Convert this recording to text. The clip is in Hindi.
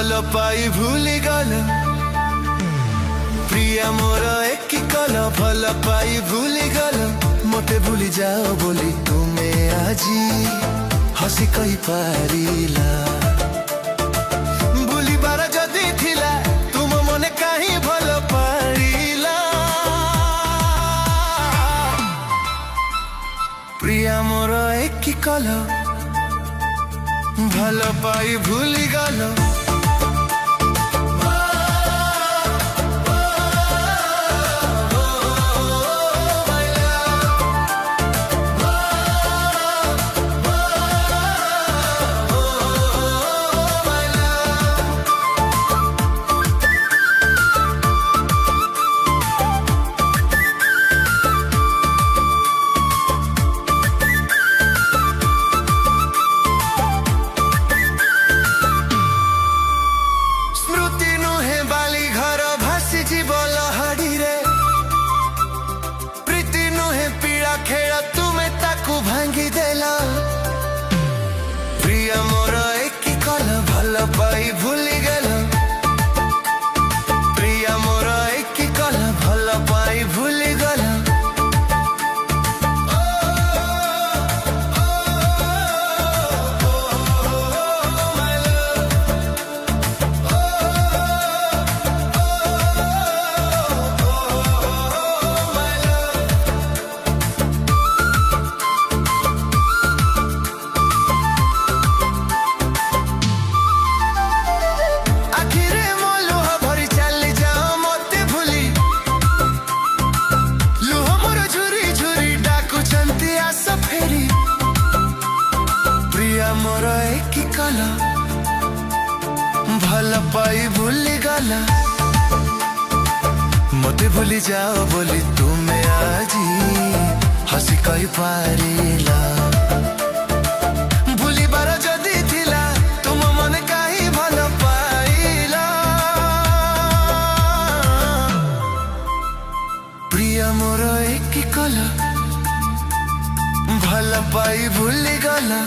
भल पाई भूली गल प्रिया मोर एक कल भल पाई भूली गल मते भूली जाओ बोली तुमे आजी हसी कही पारिला भूली बार जदी थिला तुम मने कहीं भल पारिला प्रिया मोर एक कल भल पाई भूली गल खेला तुम्हें ताकू भांगी देला प्रिया मोर एक कल भल पाई भूली गल प्रिया मोर एक कल भल पाई भूली गल मोर एक कल भल पाई भूली गला मते भूली जाओ बोली तुमे आजी हसी कही पारिला भूली बार जदी थिला तुम मन कहीं भल पाइला प्रिया मोर एक कल भल पाई भूली गला।